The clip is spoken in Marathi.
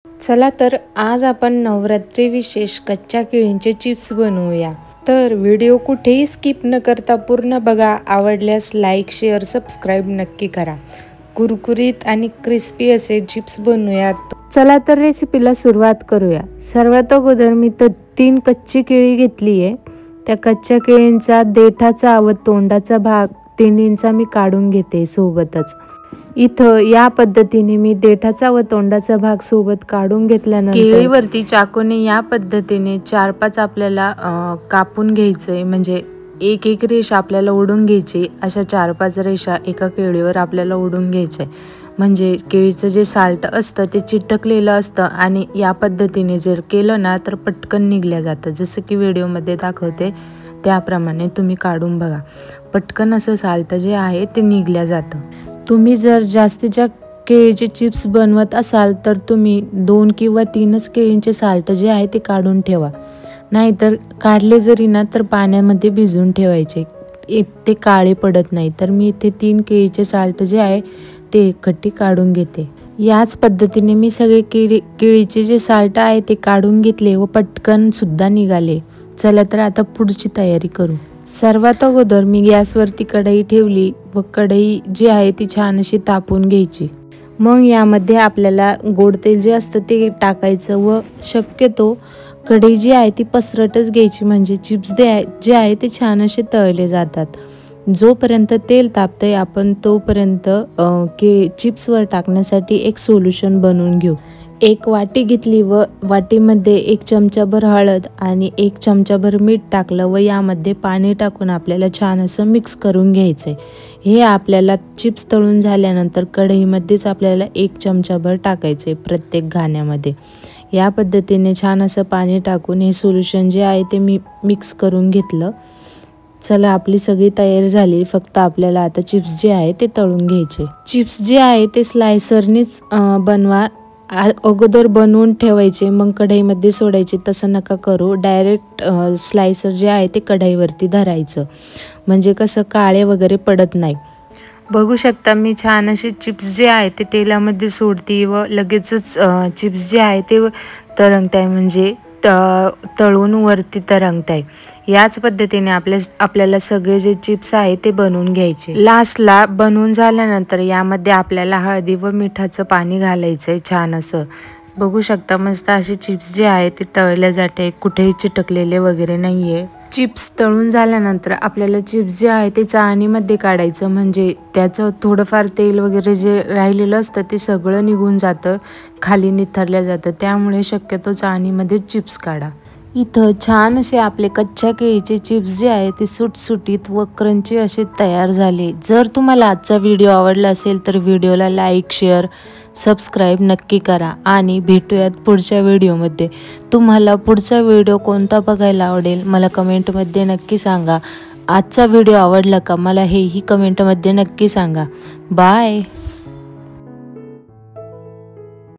चला तर आज आपण नवरात्री विशेष कच्च्या केळींचे चिप्स बनवूया। तर व्हिडिओ कुठेही स्किप न करता पूर्ण बघा। आवडल्यास लाईक शेअर सबस्क्राईब नक्की करा। कुरकुरीत आणि क्रिस्पी असे चिप्स बनवूया। चला तर रेसिपीला सुरुवात करूया। सर्वात अगोदर मी 3 कच्ची केळी घेतली आहे। त्या कच्च्या केळींचा देठाचा व तोंडाचा भाग तिन्हींचा मी काढून घेते सोबतच। इथं या पद्धतीने मी देठाचा व तोंडाचा भाग सोबत काढून घेतल्यानंतर केळीवरती चाकूने या पद्धतीने 4-5 आपल्याला कापून घ्यायचे, म्हणजे एक एक रेषा आपल्याला ओढून घ्यायची। अशा 4-5 रेषा एका केळीवर आपल्याला ओढून घ्यायचे, म्हणजे केळीचं जे साल्ट असतं ते चिटकलेलं असतं आणि या पद्धतीने जर केलं ना तर पटकन निघल्या जातं। जसं की व्हिडिओमध्ये दाखवते त्याप्रमाणे तुम्ही काढून बघा, पटकन असं साल्ट जे आहे ते निघल्या जातं। तुम्ही जर जास्तीच्या केळीचे चिप्स बनवत असाल तर तुम्ही 2 किंवा 3च केळींचे साल्ट जे आहे ते काढून ठेवा, नाहीतर काढले जरी ना तर पाण्यामध्ये भिजवून ठेवायचे, ते काळे पडत नाही। तर मी इथे 3 केळीचे साल्ट जे आहे ते एकखट्टी काढून घेते। याच पद्धतीने मी सगळे केळीचे जे साल्ट आहे ते काढून घेतले व पटकन सुद्धा निघाले। चला तर आता पुढची तयारी करू। सर्वात अगोदर मी गॅसवरती कढई ठेवली व कढई जी आहे ती छान अशी तापून घ्यायची। मग यामध्ये आपल्याला गोड तेल जे असतं ते टाकायचं व शक्यतो कढई जी आहे ती पसरटच घ्यायची, म्हणजे चिप्स जे आहे ते छान असे तळले जातात। जोपर्यंत तेल तापतंय आपण तोपर्यंत चिप्सवर टाकण्यासाठी एक सोल्युशन बनवून घेऊ। एक वाटी घेतली व वाटीमध्ये 1 चमचाभर हळद आणि 1 चमचाभर मीठ टाकलं व यामध्ये पाणी टाकून आपल्याला छान असं मिक्स करून घ्यायचंय। हे आपल्याला चिप्स तळून झाल्यानंतर कढईमध्येच आपल्याला 1 चमचाभर टाकायचे प्रत्येक घाण्यामध्ये। या पद्धतीने छान असं पाणी टाकून हे सोल्युशन जे आहे ते मी मिक्स करून घेतलं। चला आपली सगळी तयारी झाली, फक्त आपल्याला आता चिप्स जे आहे ते तळून घ्यायचे। चिप्स जे आहे ते स्लायसरनीच बनवा, अगोदर बनवून ठेवायचे मग कढईमध्ये सोडायचे, तसं नका करू। डायरेक्ट स्लायसर जे आहे ते कढईवरती धरायचं, म्हणजे कसं काळे वगैरे पडत नाही। बघू शकता मी छान असे चिप्स जे आहे ते तेलामध्ये सोडते व लगेचच चिप्स जे आहे ते तरंगताय, म्हणजे तळून वरती तरंगताय। याच पद्धतीने आपल्याला सगळे जे चिप्स आहे ते बनवून घ्यायचे। लास्टला बनवून झाल्यानंतर यामध्ये आपल्याला हळदी व मिठाचं पाणी घालायचंय छान असं। बघू शकता मस्त असे चिप्स जे आहे ते तळले जाते, कुठेही चिटकलेले वगैरे नाहीये। चिप्स तळून झाल्यानंतर आपल्याला चिप्स जे आहे ते चाळणीमध्ये काढायचं, म्हणजे त्याचं थोडंफार तेल वगैरे जे राहिलेलं असतं ते सगळं निघून जातं, खाली निथरल्या जातं। त्यामुळे शक्यतो चाळणीमध्ये चिप्स काढा। इथं छान असे आपले कच्च्या केळीचे चिप्स जे आहे ते सुटसुटीत व क्रंची असे तयार झाले। जर तुम्हाला आजचा व्हिडिओ आवडला असेल तर व्हिडिओला लाईक शेअर सबस्क्राईब नक्की करा आणि भेटूयात पुढच्या व्हिडिओमध्ये। तुम्हाला पुढचा व्हिडिओ कोणता बघायला आवडेल मला कमेंटमध्ये नक्की सांगा। आजचा व्हिडिओ आवडला का मला हेही कमेंटमध्ये नक्की सांगा। बाय।